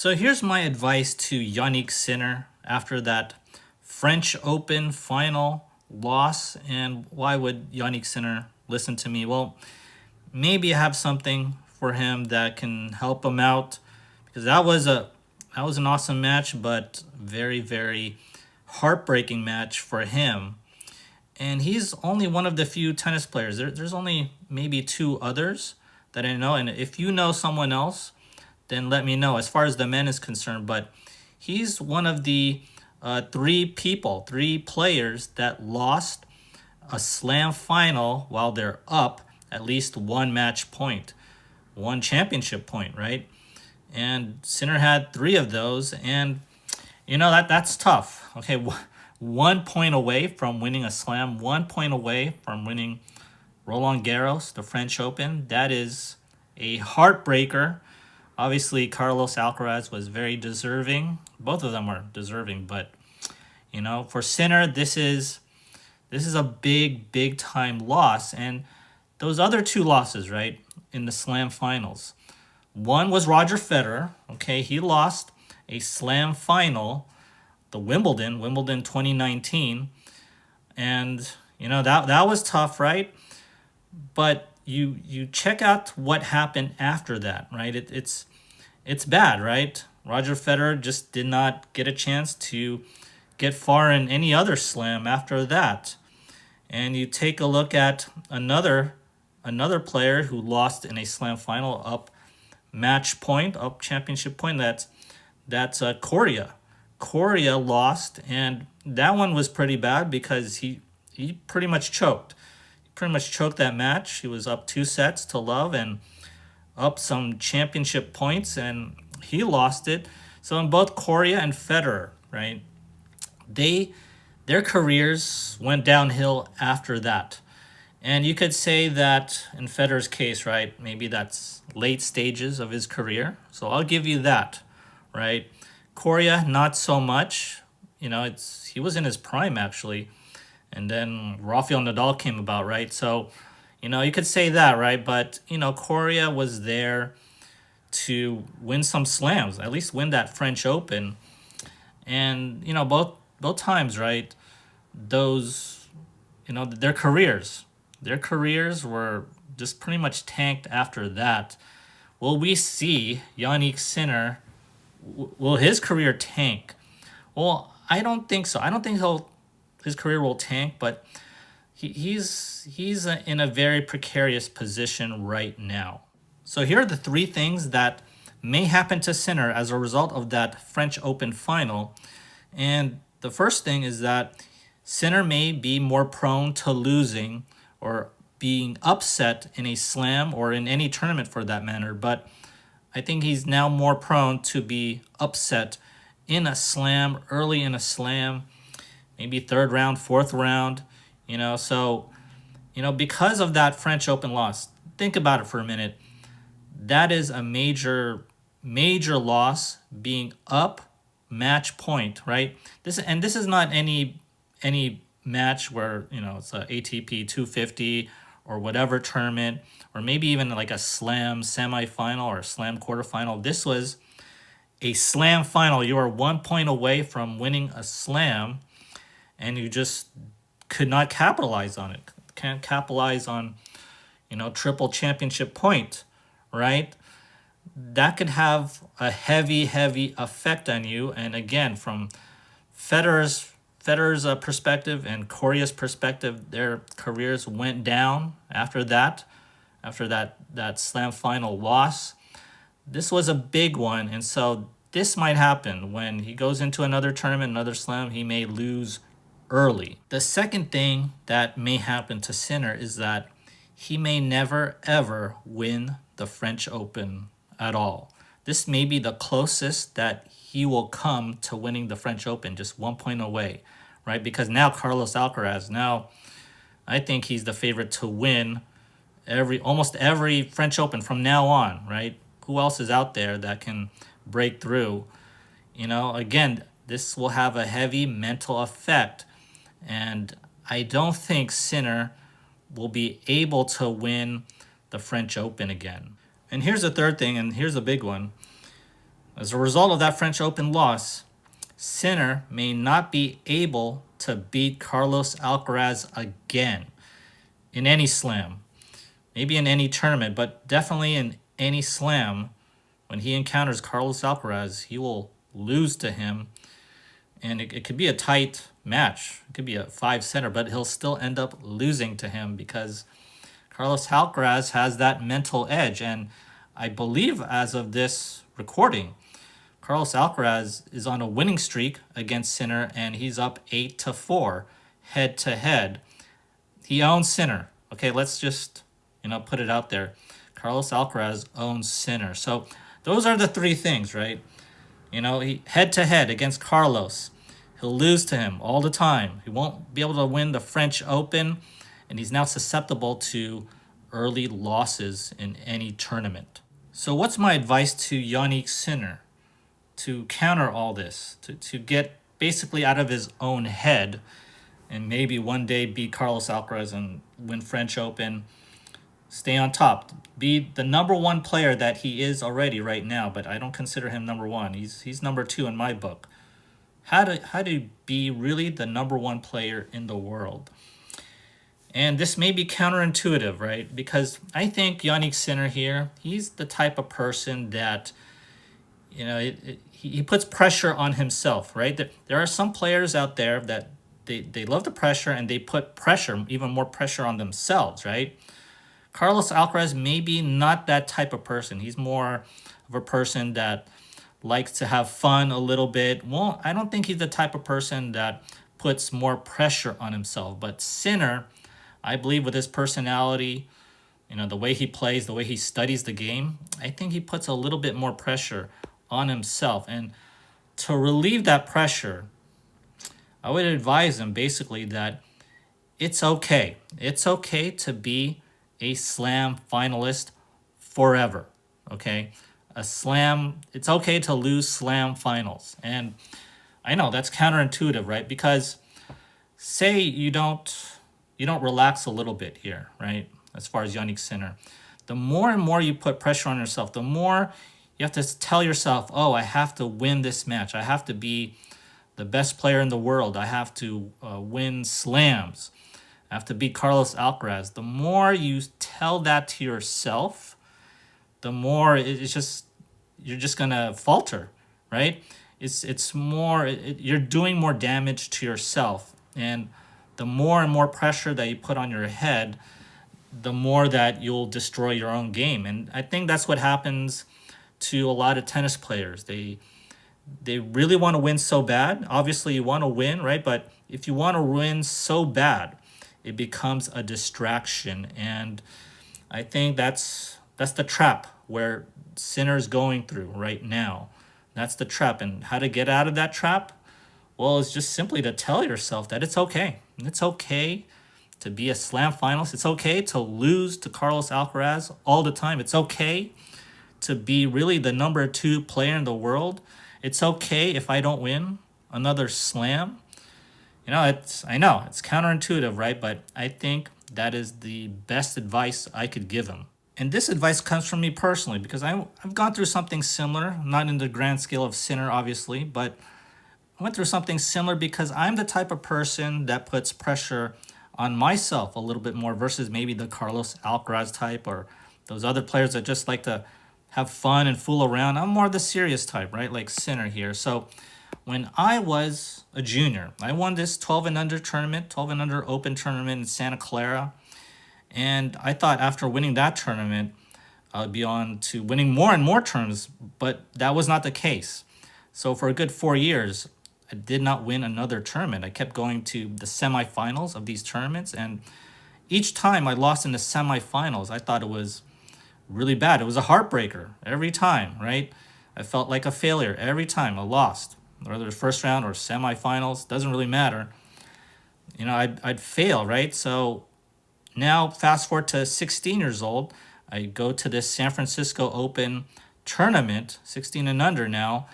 So here's my advice to Jannik Sinner after that French Open final loss. And why would Jannik Sinner listen to me? Well, maybe I have something for him that can help him out because that was an awesome match, but very heartbreaking match for him. And he's only one of the few tennis players. There's only maybe two others that I know. And if you know someone else, then let me know as far as the men is concerned. But he's one of the three players that lost a slam final while they're up at least one match point, one championship point, right? And Sinner had three of those, and that's tough. Okay, 1 point away from winning a slam, 1 point away from winning Roland Garros, the French Open. That is a heartbreaker. Obviously, Carlos Alcaraz was very deserving. Both of them were deserving, but for Sinner, this is a big time loss. And those other two losses, right, in the slam finals. One was Roger Federer. Okay, he lost a slam final, the Wimbledon 2019, and that was tough, right? But you check out what happened after that, right? It's bad, right? Roger Federer just did not get a chance to get far in any other slam after that. And you take a look at another player who lost in a slam final up match point, up championship point. That's Coria. Coria lost, and that one was pretty bad because he pretty much choked. He pretty much choked that match. He was up 2-0 and up some championship points, and he lost it. So in both Coria and Federer, right, their careers went downhill after that. And you could say that in Federer's case, right, maybe that's late stages of his career. So I'll give you that, right? Coria, not so much. He was in his prime, actually. And then Rafael Nadal came about, right? So, you could say that, right? But, Coria was there to win some slams, at least win that French Open. And, both times, right, those, their careers were just pretty much tanked after that. Will we see Jannik Sinner, will his career tank? Well, I don't think so. I don't think his career will tank, but he's in a very precarious position right now. So here are the three things that may happen to Sinner as a result of that French Open final. And the first thing is that Sinner may be more prone to losing or being upset in a slam or in any tournament for that matter, but I think he's now more prone to be upset in a slam, early in a slam, maybe third round, fourth round, so, because of that French Open loss, think about it for a minute. That is a major loss, being up match point, right? This is not any match where it's a ATP 250 or whatever tournament, or maybe even like a slam semifinal or a slam quarterfinal. This was a slam final. You are 1 point away from winning a slam, and you just could not capitalize on it. Can't capitalize on triple championship point, right? That could have a heavy effect on you. And again, from Federer's perspective and Coria's perspective, their careers went down after that slam final loss. This was a big one, and so this might happen when he goes into another tournament, another slam. He may lose early. The second thing that may happen to Sinner is that he may never ever win the French Open at all. This may be the closest that he will come to winning the French Open, just 1 point away, right? Because now Carlos Alcaraz, now I think he's the favorite to win almost every French Open from now on, right? Who else is out there that can break through? Again, this will have a heavy mental effect, and I don't think Sinner will be able to win the French Open again. And here's the third thing, and here's a big one. As a result of that French Open loss, Sinner may not be able to beat Carlos Alcaraz again in any slam, maybe in any tournament, but definitely in any slam. When he encounters Carlos Alcaraz, he will lose to him, and it could be a tight match. It could be a 5-setter, but he'll still end up losing to him because Carlos Alcaraz has that mental edge. And I believe as of this recording, Carlos Alcaraz is on a winning streak against Sinner, and he's up 8-4 head to head. He owns Sinner. Okay, let's just put it out there. Carlos Alcaraz owns Sinner. So those are the three things, right? He head to head against Carlos. He'll lose to him all the time. He won't be able to win the French Open, and he's now susceptible to early losses in any tournament. So what's my advice to Jannik Sinner to counter all this, to get basically out of his own head and maybe one day beat Carlos Alcaraz and win French Open, stay on top, be the number one player that he is already right now, but I don't consider him number one. He's number two in my book. How to be really the number one player in the world. And this may be counterintuitive, right? Because I think Jannik Sinner here, he's the type of person that, he puts pressure on himself, right? There are some players out there that they love the pressure and they put pressure, even more pressure on themselves, right? Carlos Alcaraz may be not that type of person. He's more of a person that likes to have fun a little bit. Well, I don't think he's the type of person that puts more pressure on himself. But Sinner, I believe with his personality, the way he plays, the way he studies the game, I think he puts a little bit more pressure on himself. And to relieve that pressure, I would advise him basically that it's okay. It's okay to be a slam finalist forever, okay? A slam, it's okay to lose slam finals. And I know that's counterintuitive, right? Because say you don't relax a little bit here, right? As far as Jannik Sinner, the more and more you put pressure on yourself, the more you have to tell yourself, oh, I have to win this match. I have to be the best player in the world. I have to win slams. I have to beat Carlos Alcaraz. The more you tell that to yourself, the more you're just gonna falter, right? It's more, you're doing more damage to yourself, and the more and more pressure that you put on your head, the more that you'll destroy your own game. And I think that's what happens to a lot of tennis players. They really want to win so bad. Obviously, you want to win, right? But if you want to win so bad, it becomes a distraction. And I think that's the trap where Sinner's going through right now. That's the trap. And how to get out of that trap? Well, it's just simply to tell yourself that it's okay. It's okay to be a slam finalist. It's okay to lose to Carlos Alcaraz all the time. It's okay to be really the number 2 player in the world. It's okay if I don't win another slam. I know it's counterintuitive, right? But I think that is the best advice I could give him. And this advice comes from me personally because I've gone through something similar, not in the grand scale of Sinner, obviously, but I went through something similar because I'm the type of person that puts pressure on myself a little bit more versus maybe the Carlos Alcaraz type or those other players that just like to have fun and fool around. I'm more the serious type, right? Like Sinner here. So when I was a junior, I won this 12 and under tournament, 12 and under open tournament in Santa Clara. And I thought after winning that tournament, I would be on to winning more and more tournaments, but that was not the case. So for a good 4 years, I did not win another tournament. I kept going to the semifinals of these tournaments, and each time I lost in the semifinals, I thought it was really bad. It was a heartbreaker every time, right? I felt like a failure every time I lost, whether it's first round or semifinals, doesn't really matter. I'd fail, right? So now fast forward to 16 years old, I go to this San Francisco Open tournament, 16 and under now,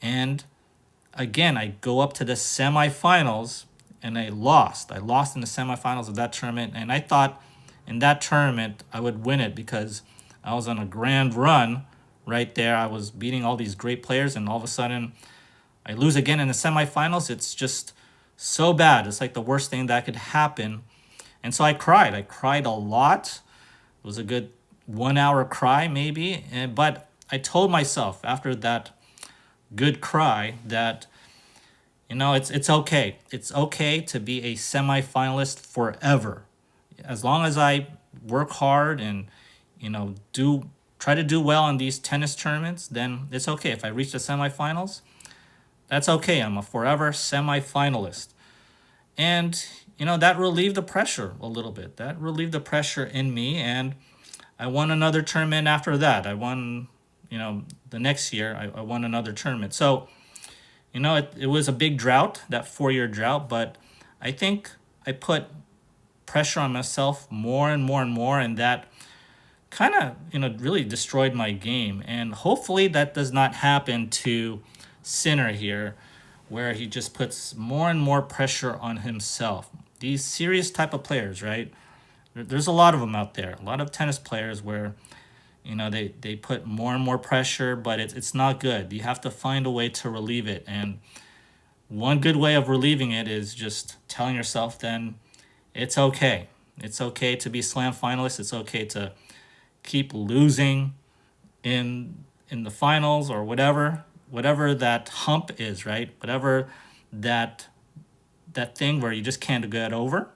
and again, I go up to the semifinals and I lost. I lost in the semifinals of that tournament, and I thought in that tournament I would win it because I was on a grand run right there. I was beating all these great players, and all of a sudden I lose again in the semifinals. It's just so bad. It's like the worst thing that could happen. And so I cried. I cried a lot. It was a good 1 hour cry, maybe. But I told myself after that good cry that, it's okay. It's okay to be a semifinalist forever. As long as I work hard and, try to do well in these tennis tournaments, then it's okay. If I reach the semifinals, that's okay. I'm a forever semifinalist. And, that relieved the pressure a little bit. That relieved the pressure in me. And I won another tournament after that. I won, the next year, I won another tournament. So, it was a big drought, that 4-year drought. But I think I put pressure on myself more and more and more. And that kind of, really destroyed my game. And hopefully that does not happen to Sinner here, where he just puts more and more pressure on himself. These serious type of players, right? There's a lot of them out there, a lot of tennis players where, they put more and more pressure, but it's not good. You have to find a way to relieve it. And one good way of relieving it is just telling yourself then it's okay. It's okay to be slam finalist. It's okay to keep losing in the finals or whatever that hump is, right? Whatever that thing where you just can't get over.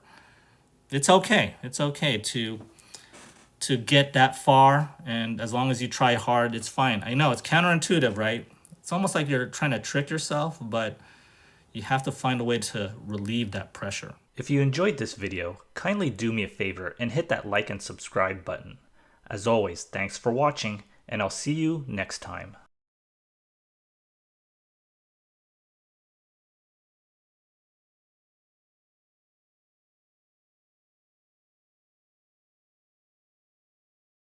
It's okay. It's okay to get that far, and as long as you try hard, it's fine. I know it's counterintuitive, right? It's almost like you're trying to trick yourself, but you have to find a way to relieve that pressure. If you enjoyed this video, kindly do me a favor and hit that like and subscribe button. As always, thanks for watching, and I'll see you next time.